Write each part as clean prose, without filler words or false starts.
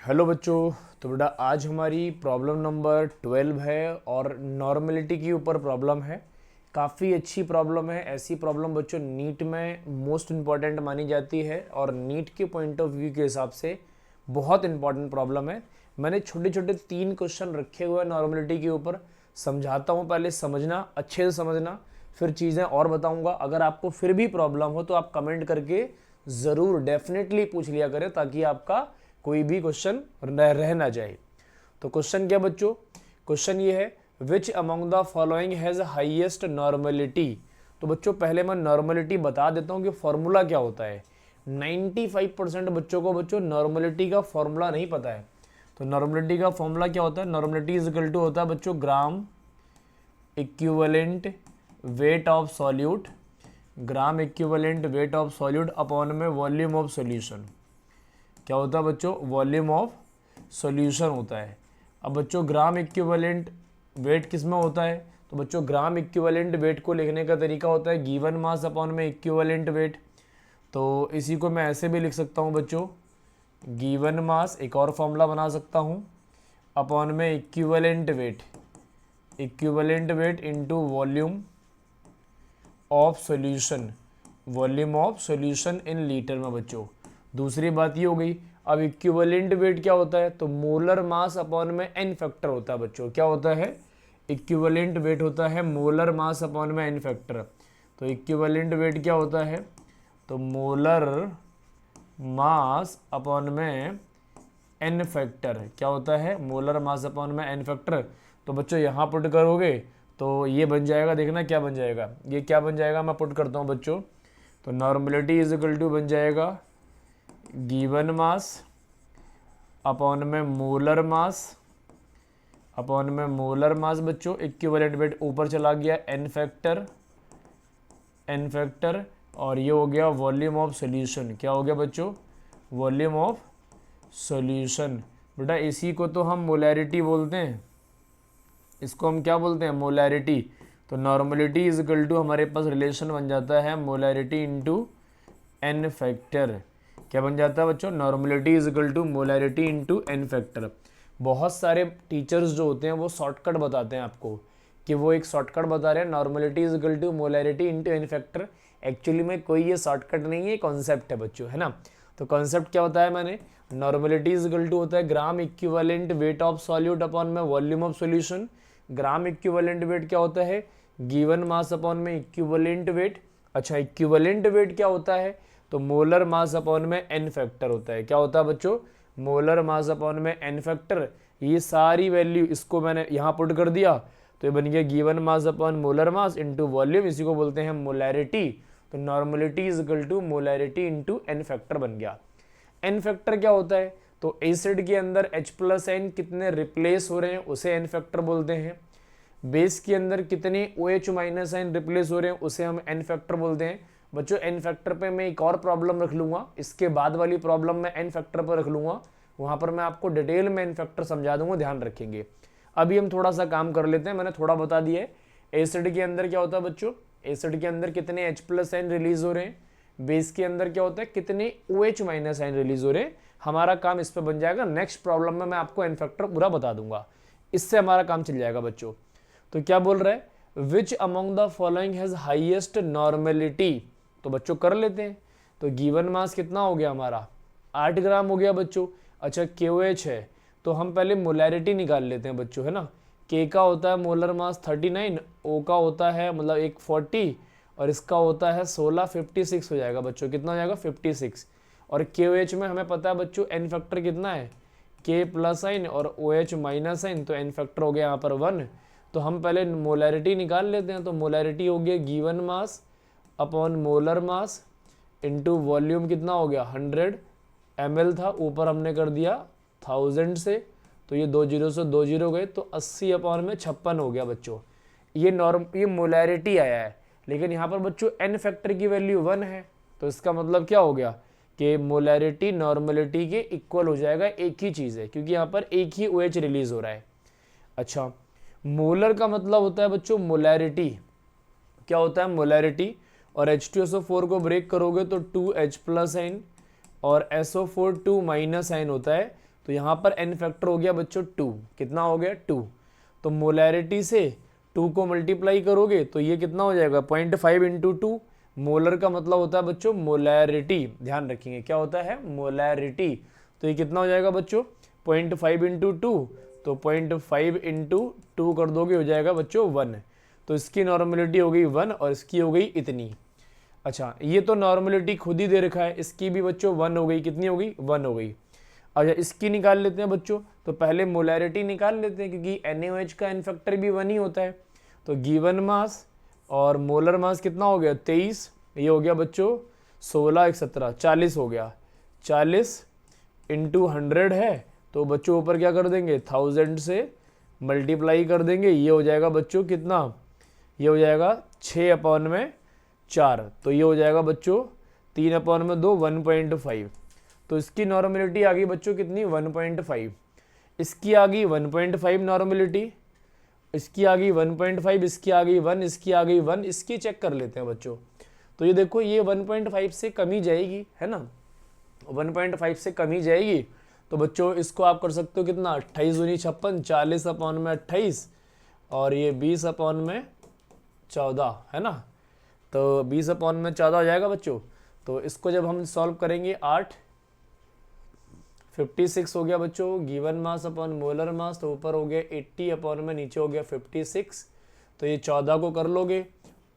Hello बच्चों। तो बेटा आज हमारी प्रॉब्लम नंबर 12 है और नॉर्मलिटी के ऊपर प्रॉब्लम है। काफ़ी अच्छी प्रॉब्लम है। ऐसी प्रॉब्लम बच्चों नीट में मोस्ट इम्पॉर्टेंट मानी जाती है और नीट के पॉइंट ऑफ व्यू के हिसाब से बहुत इंपॉर्टेंट प्रॉब्लम है। मैंने छोटे छोटे 3 क्वेश्चन रखे हुए हैं नॉर्मलिटी के ऊपर। समझाता हूँ, पहले समझना, अच्छे से समझना, फिर चीज़ें और बताऊँगा। अगर आपको फिर भी प्रॉब्लम हो तो आप कमेंट करके ज़रूर डेफिनेटली पूछ लिया करें ताकि आपका कोई भी क्वेश्चन रह ना जाए। तो क्वेश्चन क्या बच्चों? क्वेश्चन ये है, which among the following has highest normality. तो बच्चों पहले मैं नॉर्मलिटी बता देता हूँ कि फॉर्मूला क्या होता है। 95% बच्चों को बच्चों नॉर्मलिटी का फॉर्मूला नहीं पता है। तो नॉर्मलिटी का फॉर्मूला क्या होता है? नॉर्मलिटी इज इक्वल टू होता है बच्चों ग्राम equivalent weight of solute, gram equivalent weight of solute upon में वॉल्यूम ऑफ सॉल्यूशन। क्या होता है बच्चों? वॉल्यूम ऑफ सॉल्यूशन होता है। अब बच्चों ग्राम इक्विवेलेंट वेट किस में होता है? तो बच्चों ग्राम इक्विवेलेंट वेट को लिखने का तरीका होता है गिवन मास अपॉन में इक्विवेलेंट वेट। तो इसी को मैं ऐसे भी लिख सकता हूँ बच्चों, गिवन मास, एक और फॉर्मूला बना सकता हूँ, अपॉन में equivalent weight into volume of solution, volume of solution in litre में बच्चों। दूसरी बात ये हो गई। अब इक्विवेलेंट वेट क्या होता है? तो मोलर मास अपॉन में एन फैक्टर होता है बच्चों। क्या होता है? इक्विवेलेंट वेट होता है मोलर मास अपॉन में एन फैक्टर। तो इक्विवेलेंट वेट क्या होता है? तो मोलर मास अपॉन में एन फैक्टर। क्या होता है? मोलर मास अपॉन में एन फैक्टर। तो बच्चों यहाँ पुट करोगे तो ये बन जाएगा, देखना क्या बन जाएगा, ये क्या बन जाएगा, मैं पुट करता हूँ बच्चों। तो नॉर्मलिटी इज इक्वल टू बन जाएगा गिवन मास अपॉन में मोलर मास, अपॉन में मोलर मास बच्चों, इक्विवेलेंट वेट ऊपर चला गया एन फैक्टर, और ये हो गया वॉल्यूम ऑफ सॉल्यूशन। क्या हो गया बच्चों? Volume of solution. बेटा इसी को तो हम मोलैरिटी बोलते हैं, इसको हम क्या बोलते हैं? मोलैरिटी। तो नॉर्मलिटी इज इक्वल टू हमारे पास रिलेशन बन जाता है मोलैरिटी इंटू एन फैक्टर। क्या बन जाता है बच्चों? Normality is equal to molarity into n factor. बहुत सारे टीचर्स जो होते हैं वो शॉर्टकट बताते हैं आपको कि वो एक शॉर्टकट बता रहे हैं normality is equal to molarity into n factor. Actually में कोई ये शॉर्टकट नहीं है, कॉन्सेप्ट है बच्चों, है ना। तो कॉन्सेप्ट क्या होता है मैंने? नॉर्मलिटी इज इक्वल टू होता है gram equivalent weight of solute upon में volume of solution. Gram equivalent weight क्या होता है? गिवन मास अपॉन में इक्विवेलेंट वेट। अच्छा, इक्विवेलेंट वेट क्या होता है? तो मोलर मास अपॉन में एन फैक्टर होता है। क्या होता है बच्चों? मोलर मास अपॉन में एन फैक्टर। ये सारी वैल्यू इसको मैंने यहाँ पुट कर दिया तो ये बन गया given mass upon molar mass into volume, इसी को बोलते हैं मोलैरिटी। तो normality is equal to molarity into n factor बन गया। एन फैक्टर क्या होता है? तो एसिड के अंदर H प्लस एन कितने रिप्लेस हो रहे हैं उसे एन फैक्टर बोलते हैं। बेस के अंदर कितने OH माइनस आयन रिप्लेस हो रहे हैं उसे हम एन फैक्टर बोलते हैं। बच्चों एन फैक्टर पे मैं एक और प्रॉब्लम रख लूंगा, इसके बाद वाली प्रॉब्लम मैं एन फैक्टर पर रख लूंगा, वहां पर मैं आपको डिटेल में एन फैक्टर समझा दूंगा, ध्यान रखेंगे। अभी हम थोड़ा सा काम कर लेते हैं, मैंने थोड़ा बता दिया है। एसिड के अंदर क्या होता है बच्चों? एसिड के अंदर कितने H प्लस आयन रिलीज हो रहे हैं, बेस के अंदर क्या होता है कितने OH माइनस आयन रिलीज हो रहे हैं। हमारा काम इस पर बन जाएगा। नेक्स्ट प्रॉब्लम में मैं आपको एन फैक्टर पूरा बता दूंगा, इससे हमारा काम चल जाएगा बच्चों। तो क्या बोल रहा है? Which among the following has highest normality. तो बच्चों कर लेते हैं। तो गिवन मास कितना हो गया हमारा? 8 ग्राम हो गया बच्चों। अच्छा KOH है तो हम पहले मोलैरिटी निकाल लेते हैं बच्चों, है ना। K का होता है मोलर मास 39, O का होता है मतलब 140 और इसका होता है 16, 56 हो जाएगा बच्चों। कितना हो जाएगा? 56। और KOH में हमें पता है बच्चों एन फैक्टर कितना है? K प्लस आइन और OH माइनस आइन, तो एन फैक्टर हो गया यहाँ पर 1। तो हम पहले मोलैरिटी निकाल लेते हैं। तो मोलैरिटी हो गया given mass upon molar mass into volume कितना हो गया? 100 ml था, ऊपर हमने कर दिया 1000 से, तो ये 2 जीरो से 2 जीरो गए तो 80 अपॉन में 56 हो गया बच्चों। ये मोलैरिटी आया है, लेकिन यहाँ पर बच्चों एन फैक्टर की वैल्यू 1 है। तो इसका मतलब क्या हो गया कि मोलैरिटी नॉर्मलिटी के इक्वल हो जाएगा, एक ही चीज़ है क्योंकि यहाँ पर एक ही OH रिलीज हो रहा है। अच्छा, मोलर का मतलब होता है बच्चों मोलैरिटी। क्या होता है? मोलैरिटी। और H2SO4 को ब्रेक करोगे तो 2H प्लस आइन और SO4 2 माइनस आइन होता है। तो यहाँ पर n फैक्टर हो गया बच्चों 2, कितना हो गया 2। तो मोलैरिटी से 2 को मल्टीप्लाई करोगे तो ये कितना हो जाएगा 0.5 इंटू 2। मोलर का मतलब होता है बच्चों मोलैरिटी, ध्यान रखेंगे क्या होता है मोलैरिटी। तो ये कितना हो जाएगा बच्चों 0.5 इंटू 2, तो 0.5 इंटू 2 कर दोगे हो जाएगा बच्चों 1। तो इसकी नॉर्मलिटी हो गई 1 और इसकी हो गई इतनी। अच्छा ये तो नॉर्मलिटी खुद ही दे रखा है, इसकी भी बच्चों 1 हो गई, कितनी हो गई 1 हो गई। अच्छा इसकी निकाल लेते हैं बच्चों, तो पहले मोलैरिटी निकाल लेते हैं क्योंकि NaOH का n फैक्टर भी 1 ही होता है। तो गिवन मास और मोलर मास कितना हो गया 23, ये हो गया बच्चों 16 1 17 40 हो गया। 40 इंटू 100 है, तो बच्चों ऊपर क्या कर देंगे 1000 से मल्टीप्लाई कर देंगे, ये हो जाएगा बच्चों कितना, ये हो जाएगा 6/4। तो ये हो जाएगा बच्चों 3/2 1.5। तो इसकी नॉर्मलिटी आ गई बच्चों कितनी 1.5। इसकी आ गई 1.5 नॉर्मलिटी, इसकी आ गई 1.5, इसकी आ गई 1, इसकी आ गई 1, इसकी चेक कर लेते हैं बच्चों। तो ये देखो ये 1.5 से कम ही जाएगी, है ना, 1.5 से कम ही जाएगी। तो बच्चों इसको आप कर सकते हो कितना 28 दूनी 56, 40/28 और ये 20/14 है ना। तो 20/14 हो जाएगा बच्चों। तो इसको जब हम सॉल्व करेंगे 8 56 हो गया बच्चों गिवन मास अपॉन मोलर मास, तो ऊपर हो गया 80 में नीचे हो गया 56। तो ये 14 को कर लोगे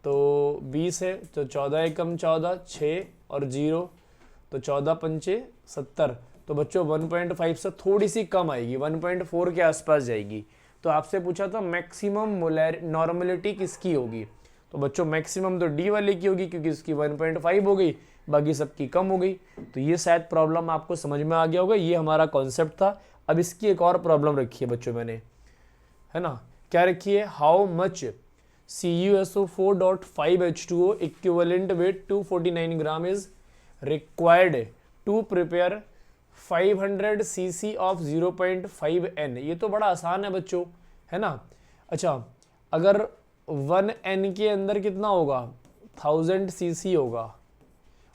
तो 20 है, तो 14 एकम 14 6 और 0, तो 14 पंचे 70। तो बच्चों 1.5 से थोड़ी सी कम आएगी, 1.4 के आसपास जाएगी। तो आपसे पूछा था मैक्सिमम नॉर्मलिटी किसकी होगी, तो बच्चों मैक्सिमम तो डी वाले की होगी क्योंकि इसकी 1.5 हो गई, बाकी सबकी कम हो गई। तो ये शायद प्रॉब्लम आपको समझ में आ गया होगा, ये हमारा कॉन्सेप्ट था। अब इसकी एक और प्रॉब्लम रखी है बच्चों मैंने, है ना, क्या रखी है, how much CuSO4.5H2O equivalent weight 249 gram is required to prepare 500 cc of 0.5 N। ये तो बड़ा आसान है बच्चों, है ना। अच्छा अगर 1 N के अंदर कितना होगा 1000 cc होगा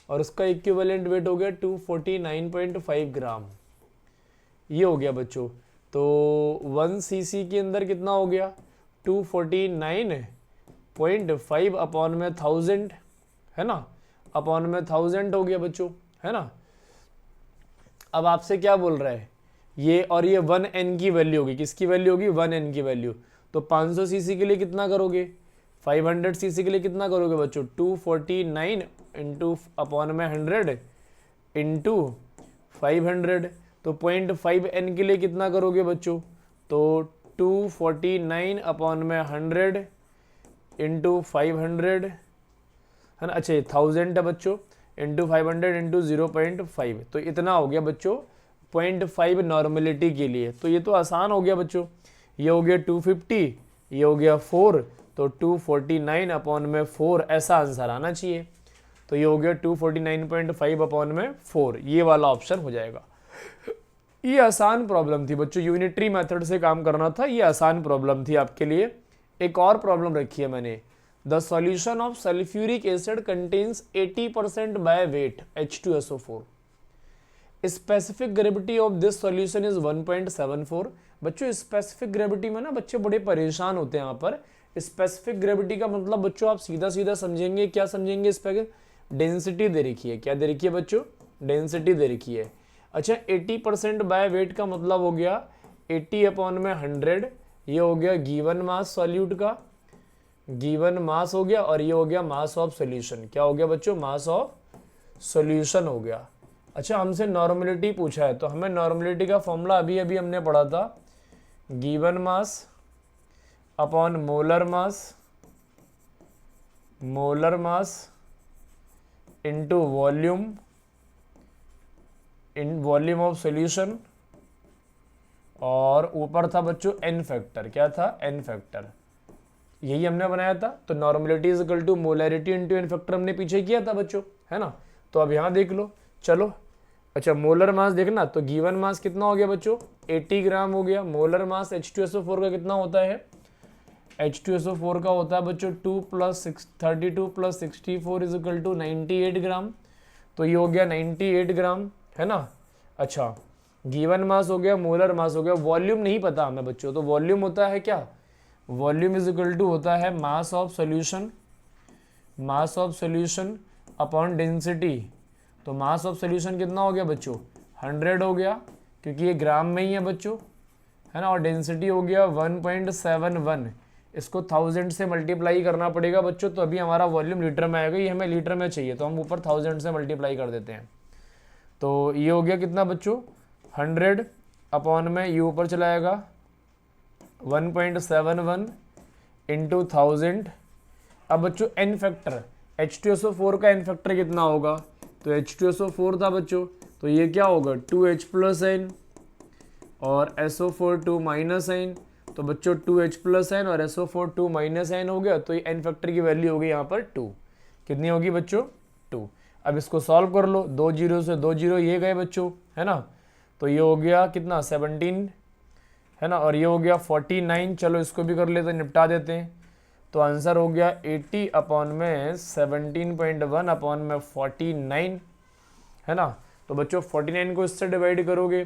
और उसका इक्विवेलेंट वेट हो गया 249.5 ग्राम, ये हो गया बच्चों। तो 1 cc के अंदर कितना हो गया 249.5 अपॉन में 1000, है ना, अपॉन में 1000 हो गया बच्चों, है ना। अब आपसे क्या बोल रहा है ये, और ये 1 N की वैल्यू होगी, किसकी वैल्यू होगी 1 N की वैल्यू। तो 500 cc के लिए कितना करोगे, 500 cc के लिए कितना करोगे बच्चों 249 इंटू अपॉन में 100 इंटू 500। तो 0.5 N के लिए कितना करोगे बच्चों, तो 249 अपॉन में 100 इंटू 500, है ना। अच्छा 1000 है बच्चों इंटू 500 इंटू 0.5, तो इतना हो गया बच्चों 0.5 नॉर्मलिटी के लिए। तो ये तो आसान हो गया बच्चों, ये हो गया 250, ये हो गया 4, तो 249 अपॉन में 4 ऐसा आंसर आना चाहिए। तो ये हो गया 249.5 अपॉन में 4, ये वाला ऑप्शन हो जाएगा। ये आसान प्रॉब्लम थी बच्चों, यूनिटरी मेथड से काम करना था, ये आसान प्रॉब्लम थी आपके लिए। एक और प्रॉब्लम रखी है मैंने, the solution of sulphuric acid contains 80% by weight H2SO4, specific gravity of this solution is 1.74। बच्चों स्पेसिफिक ग्रेविटी में ना बच्चे बड़े परेशान होते हैं यहाँ पर। स्पेसिफिक ग्रेविटी का मतलब बच्चों आप सीधा सीधा समझेंगे, क्या समझेंगे, इस पर डेंसिटी दे रखी है, क्या दे रखी है बच्चों, डेंसिटी दे रखी है। अच्छा 80% बाय वेट का मतलब हो गया 80 अपॉन में 100, ये हो गया गिवन मास सॉल्यूट का, गिवन मास हो गया, और ये हो गया मास ऑफ सॉल्यूशन, क्या हो गया बच्चों मास ऑफ सॉल्यूशन हो गया। अच्छा हमसे नॉर्मलिटी पूछा है, तो हमें नॉर्मलिटी का फॉर्मूला अभी अभी हमने पढ़ा था, given mass upon molar mass into volume in volume of solution, और ऊपर था बच्चों एन फैक्टर, क्या था एन फैक्टर, यही हमने बनाया था। तो normality is equal to molarity into n factor हमने पीछे किया था बच्चों, है ना। तो अब यहाँ देख लो, चलो अच्छा मोलर मास देखना, तो गिवन मास कितना हो गया बच्चों 80 ग्राम हो गया। मोलर मास H2SO4 का कितना होता है, H2SO4 का होता है बच्चों 2 + 32 + 64 इज इक्वल टू 98 ग्राम। तो ये हो गया 98 ग्राम, है ना। अच्छा गिवन मास हो गया, मोलर मास हो गया, वॉल्यूम नहीं पता हमें बच्चों, तो वॉल्यूम होता है क्या, वॉल्यूम इज इक्वल टू होता है mass of solution, mass of solution upon density. तो मास ऑफ सॉल्यूशन कितना हो गया बच्चों, 100 हो गया, क्योंकि ये ग्राम में ही है बच्चों, है ना, और डेंसिटी हो गया 1.71, इसको 1000 से मल्टीप्लाई करना पड़ेगा बच्चों, तो अभी हमारा वॉल्यूम लीटर में आएगा, ये हमें लीटर में चाहिए, तो हम ऊपर 1000 से मल्टीप्लाई कर देते हैं। तो ये हो गया कितना बच्चों, 100 अपॉन में ये ऊपर चला आएगा 1.71 इंटू 1000। अब बच्चों एन फैक्टर, H2SO4 का एन फैक्टर कितना होगा, तो H2SO4 था बच्चों, तो ये क्या होगा 2H प्लस एन और SO4 2 माइनस एन, तो बच्चों 2H प्लस एन और SO4 2 माइनस एन हो गया, तो ये एन फैक्टर की वैल्यू हो गई यहाँ पर 2, कितनी होगी बच्चों 2। अब इसको सॉल्व कर लो, 2 जीरो से 2 जीरो ये गए बच्चों, है ना, तो ये हो गया कितना 17, है ना, और ये हो गया 49, चलो इसको भी कर लेते, निपटा देते हैं। तो आंसर हो गया 80 अपॉन में 17.1 अपॉन में 49, है ना। तो बच्चों 49 को इससे डिवाइड करोगे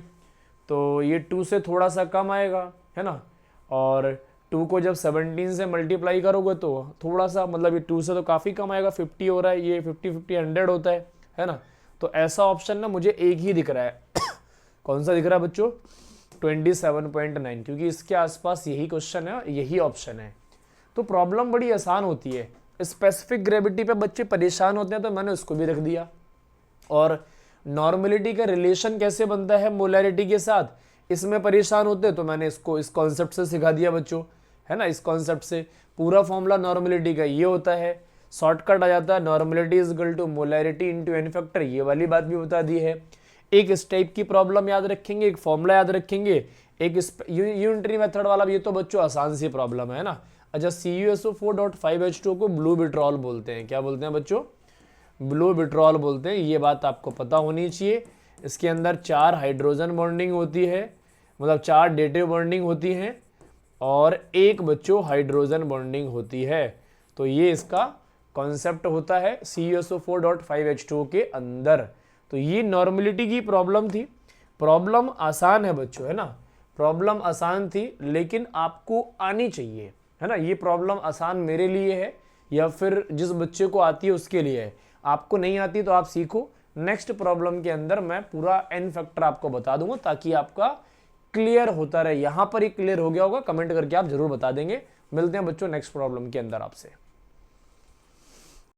तो ये 2 से थोड़ा सा कम आएगा, है ना, और 2 को जब 17 से मल्टीप्लाई करोगे तो थोड़ा सा, मतलब ये 2 से तो काफ़ी कम आएगा, 50 हो रहा है, ये 50 100 होता है ना। तो ऐसा ऑप्शन ना मुझे एक ही दिख रहा है कौन सा दिख रहा है बच्चों, 27.9, क्योंकि इसके आसपास यही क्वेश्चन है, यही ऑप्शन है। तो प्रॉब्लम बड़ी आसान होती है, स्पेसिफिक ग्रेविटी पे बच्चे परेशान होते हैं, तो मैंने उसको भी रख दिया। और नॉर्मलिटी का रिलेशन कैसे बनता है मोलैरिटी के साथ, इसमें परेशान होते हैं, तो मैंने इसको इस कॉन्सेप्ट से सिखा दिया बच्चों, है ना। इस कॉन्सेप्ट से पूरा फॉर्मूला नॉर्मलिटी का ये होता है, शॉर्टकट आ जाता है, normality is equal to molarity into n factor, ये वाली बात भी बता दी है। एक इस टाइप की प्रॉब्लम याद रखेंगे, एक फॉर्मूला याद रखेंगे, एक यूनिटरी मेथड वाला, ये तो बच्चों आसान सी प्रॉब्लम है ना। अच्छा, CuSO4.5H2 को ब्लू विट्रॉल बोलते हैं, क्या बोलते हैं बच्चों, ब्लू विट्रॉल बोलते हैं, ये बात आपको पता होनी चाहिए। इसके अंदर 4 हाइड्रोजन बॉन्डिंग होती है, मतलब 4 डेटिव बॉन्डिंग होती हैं और एक बच्चों हाइड्रोजन बॉन्डिंग होती है। तो ये इसका कॉन्सेप्ट होता है CuSO4.5H2 के अंदर। तो ये नॉर्मलिटी की प्रॉब्लम थी, प्रॉब्लम आसान है बच्चों, है ना, प्रॉब्लम आसान थी, लेकिन आपको आनी चाहिए, है ना। ये प्रॉब्लम आसान मेरे लिए है या फिर जिस बच्चे को आती है उसके लिए है, आपको नहीं आती तो आप सीखो। नेक्स्ट प्रॉब्लम के अंदर मैं पूरा एन फैक्टर आपको बता दूंगा, ताकि आपका क्लियर होता रहे। यहां पर ही क्लियर हो गया होगा, कमेंट करके आप जरूर बता देंगे। मिलते हैं बच्चों नेक्स्ट प्रॉब्लम के अंदर आपसे।